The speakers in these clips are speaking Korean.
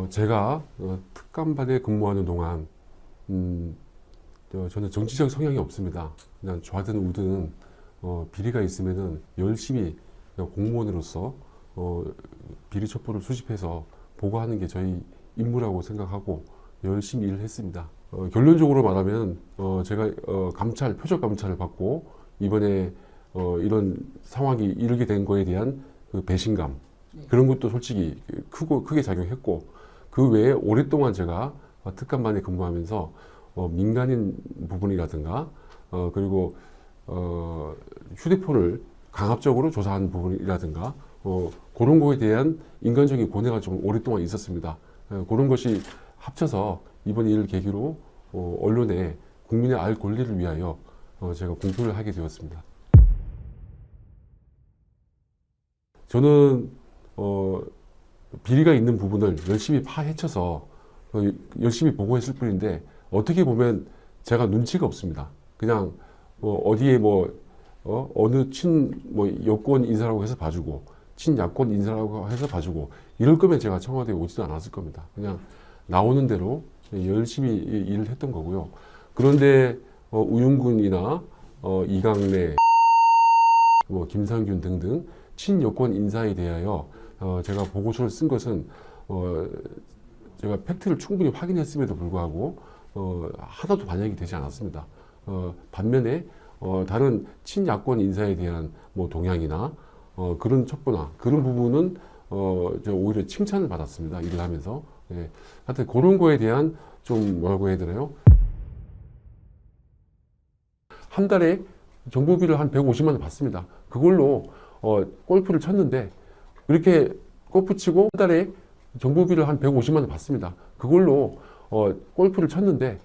제가 특감반에 근무하는 동안 저는 정치적 성향이 없습니다. 그냥 좌든 우든 비리가 있으면은 열심히 그냥 공무원으로서 비리 첩보를 수집해서 보고하는 게 저희 임무라고 생각하고 열심히 일을 했습니다. 결론적으로 말하면 제가 감찰, 표적 감찰을 받고 이번에 이런 상황이 이르게 된 거에 대한 그 배신감, 그런 것도 솔직히 크게 작용했고, 그 외에 오랫동안 제가 특감반에 근무하면서 민간인 부분이라든가 그리고 휴대폰을 강압적으로 조사한 부분이라든가 그런 거에 대한 인간적인 고뇌가 좀 오랫동안 있었습니다. 그런 것이 합쳐서 이번 일을 계기로 언론에 국민의 알 권리를 위하여 제가 공표를 하게 되었습니다. 저는 비리가 있는 부분을 열심히 파헤쳐서 열심히 보고했을 뿐인데, 어떻게 보면 제가 눈치가 없습니다. 그냥 어디에 어느 여권 인사라고 해서 봐주고 친야권 인사라고 해서 봐주고 이럴 거면 제가 청와대에 오지도 않았을 겁니다. 그냥 나오는 대로 열심히 일을 했던 거고요. 그런데 우윤근이나 이강래, 김상균 등등 친여권 인사에 대하여 제가 보고서를 쓴 것은 제가 팩트를 충분히 확인했음에도 불구하고 하나도 반영이 되지 않았습니다. 반면에 다른 친야권 인사에 대한 동향이나 그런 첩보나 그런 부분은 저 오히려 칭찬을 받았습니다. 일을 하면서. 예. 하여튼 그런 거에 대한 좀 뭐라고 해야 되나요? 한 달에 정보비를 한 150만 원 받습니다. 그걸로 골프를 쳤는데, 이렇게 골프 치고 한 달에 정보비를 한 150만 원 받습니다. 그걸로 골프를 쳤는데,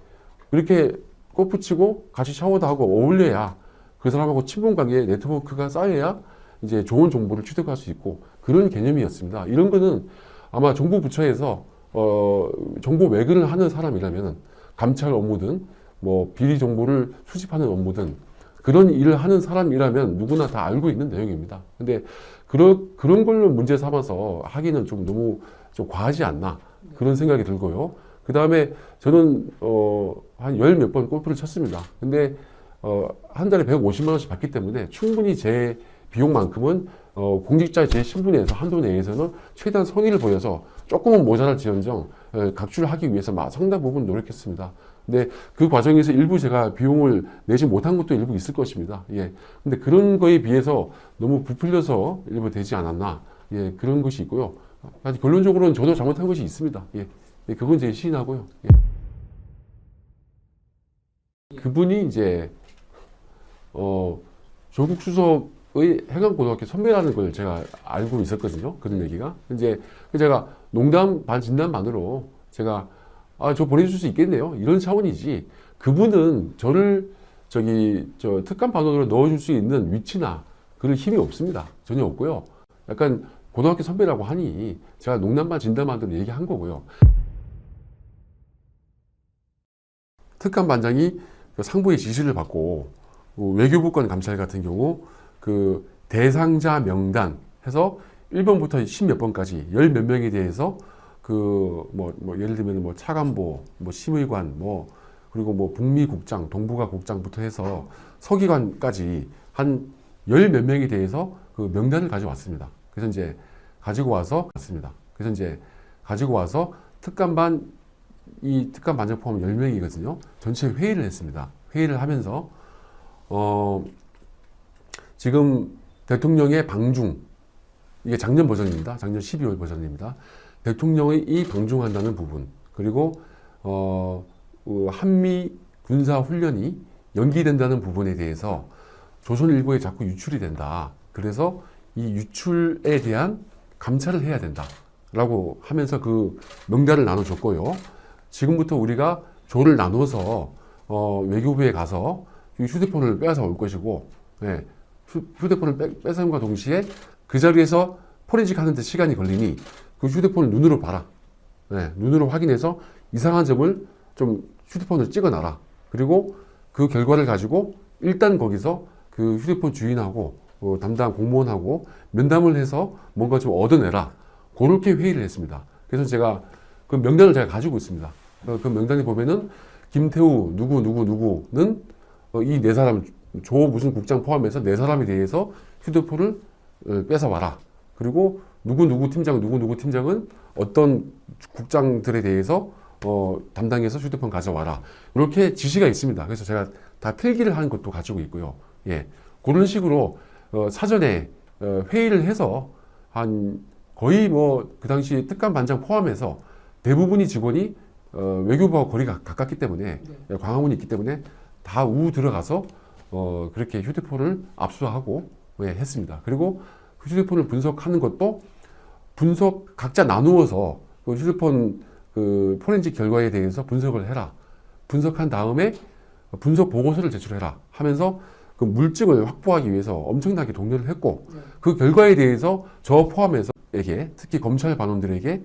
이렇게 골프 치고 같이 샤워도 하고 어울려야 그 사람하고 친분관계 네트워크가 쌓여야 이제 좋은 정보를 취득할 수 있고, 그런 개념이었습니다. 이런 거는 아마 정부 부처에서 정보 외근을 하는 사람이라면, 감찰 업무든 비리 정보를 수집하는 업무든 그런 일을 하는 사람이라면 누구나 다 알고 있는 내용입니다. 근데 그런 걸로 문제 삼아서 하기는 좀 너무 좀 과하지 않나, 그런 생각이 들고요. 그 다음에 저는 한 열 몇 번 골프를 쳤습니다. 근데 한 달에 150만 원씩 받기 때문에 충분히 제 비용만큼은 공직자의 제 신분에서 한도 내에서는 최대한 성의를 보여서 조금은 모자랄지언정 각출을 하기 위해서 상당 부분 노력했습니다. 근데 그 과정에서 일부 제가 비용을 내지 못한 것도 일부 있을 것입니다. 예. 근데 그런 거에 비해서 너무 부풀려서 일부 되지 않았나. 예. 그런 것이 있고요. 결론적으로는 저도 잘못한 것이 있습니다. 예. 예. 그건 제 시인하고요. 예. 그분이 이제, 조국 수석의 행안고등학교 선배라는 걸 제가 알고 있었거든요. 그런 얘기가. 이제 제가 농담 반 진담 반으로 제가 저 보내줄 수 있겠네요, 이런 차원이지, 그분은 저를 저 특감 반원으로 넣어줄 수 있는 위치나 그런 힘이 없습니다. 전혀 없고요. 약간 고등학교 선배라고 하니 제가 농담 반 진담 반으로 얘기한 거고요. 특감 반장이 상부의 지시를 받고 외교부권 감찰 같은 경우 그 대상자 명단 해서 1번부터 10몇 번까지 열 몇 명에 대해서 예를 들면 차관보, 심의관, 그리고 북미국장, 동북아국장부터 해서 서기관까지 한 열 몇 명에 대해서 그 명단을 가져왔습니다. 그래서 이제 가지고 와서 특감반, 이 특감 반장 포함 10명이거든요. 전체 회의를 했습니다. 회의를 하면서 지금 대통령의 방중, 이게 작년 버전입니다. 작년 12월 버전입니다. 대통령이 이 방중한다는 부분, 그리고 한미 군사 훈련이 연기된다는 부분에 대해서 조선일보에 자꾸 유출이 된다. 그래서 이 유출에 대한 감찰을 해야 된다 라고 하면서 그 명단을 나눠줬고요. 지금부터 우리가 조를 나눠서 외교부에 가서 휴대폰을 빼앗아 올 것이고, 네, 휴대폰을 뺏음과 동시에 그 자리에서 포렌식 하는데 시간이 걸리니 그 휴대폰을 눈으로 봐라. 네, 눈으로 확인해서 이상한 점을 좀 휴대폰을 찍어놔라. 그리고 그 결과를 가지고 일단 거기서 그 휴대폰 주인하고 담당 공무원하고 면담을 해서 뭔가 좀 얻어내라. 그렇게 회의를 했습니다. 그래서 제가 그 명단을 제가 가지고 있습니다. 그 명단에 보면은 김태우 누구는 이 네 사람 조 무슨 국장 포함해서 네 사람에 대해서 휴대폰을 뺏어와라. 그리고 누구 팀장은 어떤 국장들에 대해서 담당해서 휴대폰 가져와라. 이렇게 지시가 있습니다. 그래서 제가 다 필기를 하는 것도 가지고 있고요. 예, 그런 식으로 사전에 회의를 해서 한 거의 뭐 그 당시 특감 반장 포함해서 대부분이 직원이 외교부와 거리가 가깝기 때문에 광화문이 있기 때문에 다 우 들어가서 그렇게 휴대폰을 압수하고 했습니다. 그리고 그 휴대폰을 분석하는 것도 분석 각자 나누어서 그 휴대폰 그 포렌식 결과에 대해서 분석을 해라. 분석한 다음에 분석 보고서를 제출해라 하면서 그 물증을 확보하기 위해서 엄청나게 독려를 했고 그 결과에 대해서 저 포함해서에게 특히 검찰 반원들에게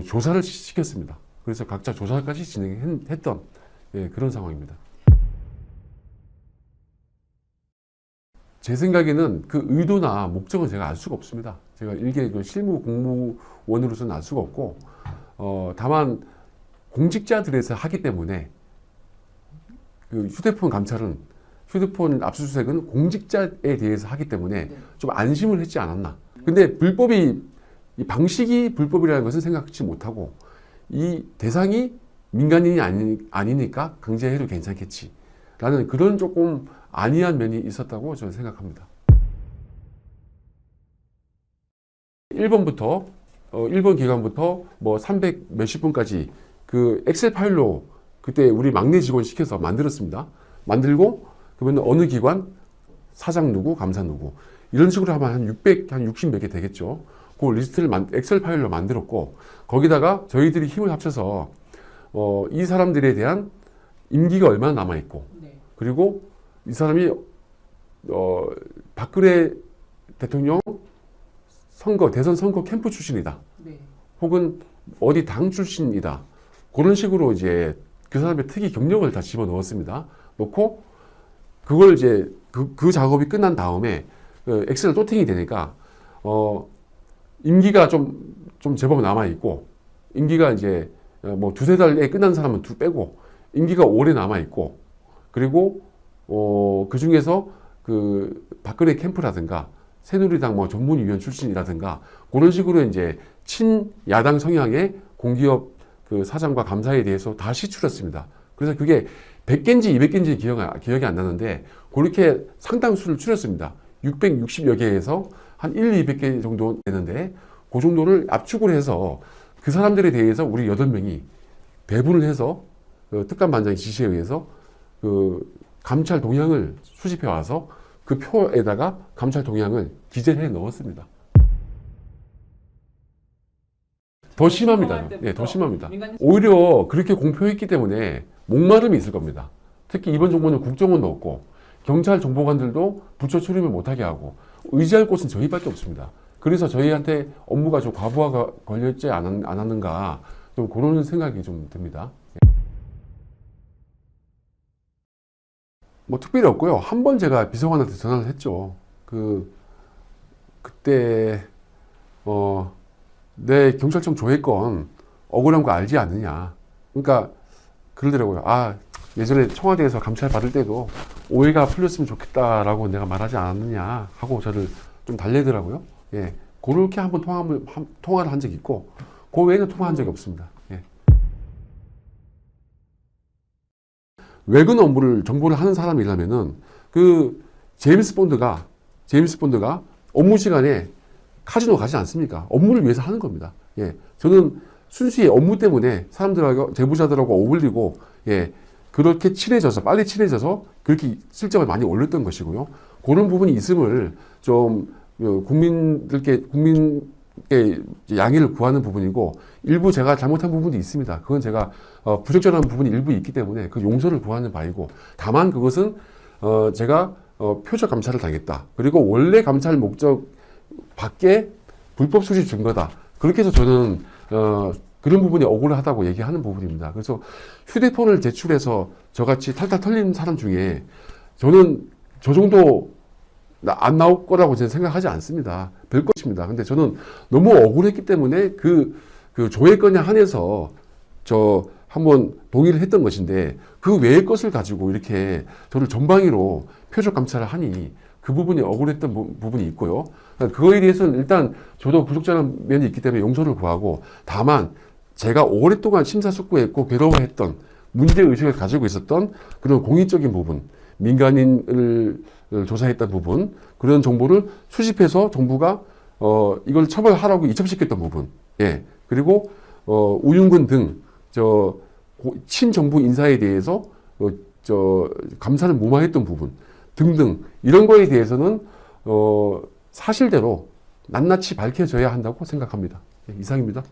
조사를 시켰습니다. 그래서 각자 조사까지 진행했던 그런 상황입니다. 제 생각에는 그 의도나 목적은 제가 알 수가 없습니다. 제가 일개 그 실무 공무원으로서는 알 수가 없고, 다만 공직자들에서 하기 때문에 그 휴대폰 압수수색은 공직자에 대해서 하기 때문에 좀 안심을 했지 않았나. 근데 이 방식이 불법이라는 것은 생각지 못하고 이 대상이 민간인이 아니니까 강제해도 괜찮겠지. 라는 그런 조금 안이한 면이 있었다고 저는 생각합니다. 1번 기간부터 뭐 300 몇십 분까지 그 엑셀 파일로 그때 우리 막내 직원 시켜서 만들었습니다. 만들고 그러면 어느 기관 사장 누구, 감사 누구 이런 식으로 하면 한 60 몇 개 되겠죠. 그 리스트를 엑셀 파일로 만들었고 거기다가 저희들이 힘을 합쳐서 이 사람들에 대한 임기가 얼마나 남아 있고 그리고 이 사람이 박근혜 대통령 대선 선거 캠프 출신이다. 혹은 어디 당 출신이다. 그런 식으로 이제 그 사람의 특이 경력을 다 집어 넣었습니다. 넣고 그걸 이제 그 작업이 끝난 다음에 엑셀 도팅이 되니까 임기가 좀 제법 남아 있고 임기가 이제 뭐 두세 달에 끝난 사람은 빼고 임기가 오래 남아 있고 그리고 그 중에서 그 박근혜 캠프라든가 새누리당 뭐 전문위원 출신이라든가 그런 식으로 이제 친야당 성향의 공기업 그 사장과 감사에 대해서 다 시출했습니다. 그래서 그게 100개인지 200개인지 기억이 안 나는데 그렇게 상당수를 추렸습니다. 660여 개에서 한 200개 정도 되는데 그 정도를 압축을 해서 그 사람들에 대해서 우리 8명이 배분을 해서 그 특감반장의 지시에 의해서 그 감찰 동향을 수집해 와서 그 표에다가 감찰 동향을 기재해 넣었습니다. 더 심합니다. 네, 더 심합니다. 오히려 그렇게 공표했기 때문에 목마름이 있을 겁니다. 특히 이번 정부는 국정원도 없고 경찰 정보관들도 부처 출입을 못하게 하고 의지할 곳은 저희밖에 없습니다. 그래서 저희한테 업무가 좀 과부하가 걸렸지 않았는가 좀 그런 생각이 좀 듭니다. 뭐 특별히 없고요. 한 번 제가 비서관한테 전화를 했죠. 그때 내 경찰청 조회건 억울한 거 알지 않느냐. 그러니까 그러더라고요. 아, 예전에 청와대에서 감찰 받을 때도 오해가 풀렸으면 좋겠다라고 내가 말하지 않았느냐 하고 저를 좀 달래더라고요. 예, 그렇게 한번 통화를 한 적이 있고 그 외에는 통화한 적이 없습니다. 예. 외근 업무를 정보를 하는 사람이라면은 그 제임스 본드가 업무 시간에 카지노 가지 않습니까? 업무를 위해서 하는 겁니다. 예, 저는 순수히 업무 때문에 사람들하고 제보자들하고 어울리고 그렇게 빨리 친해져서 그렇게 실적을 많이 올렸던 것이고요. 그런 부분이 있음을 좀 국민께 양해를 구하는 부분이고 일부 제가 잘못한 부분도 있습니다. 그건 제가 부적절한 부분이 일부 있기 때문에 그 용서를 구하는 바이고 다만 그것은 제가 표적 감찰을 당했다. 그리고 원래 감찰 목적 밖에 불법 수집 증거다. 그렇게 해서 저는 그런 부분이 억울하다고 얘기하는 부분입니다. 그래서 휴대폰을 제출해서 저같이 탈탈 털린 사람 중에 저는 저 정도 안 나올 거라고 저는 생각하지 않습니다. 별 것입니다. 근데 저는 너무 억울했기 때문에 그 그 조회건에 한해서 저 한번 동의를 했던 것인데 그 외의 것을 가지고 이렇게 저를 전방위로 표적 감찰을 하니 그 부분이 억울했던 부분이 있고요. 그거에 대해서는 일단 저도 부족한 면이 있기 때문에 용서를 구하고, 다만 제가 오랫동안 심사숙고했고 괴로워했던 문제의식을 가지고 있었던 그런 공익적인 부분, 민간인을 조사했던 부분, 그런 정보를 수집해서 정부가 이걸 처벌하라고 이첩시켰던 부분, 예, 그리고 우윤근 등 친정부 인사에 대해서 감사를 무마했던 부분 등등, 이런 거에 대해서는 사실대로 낱낱이 밝혀져야 한다고 생각합니다. 예, 이상입니다.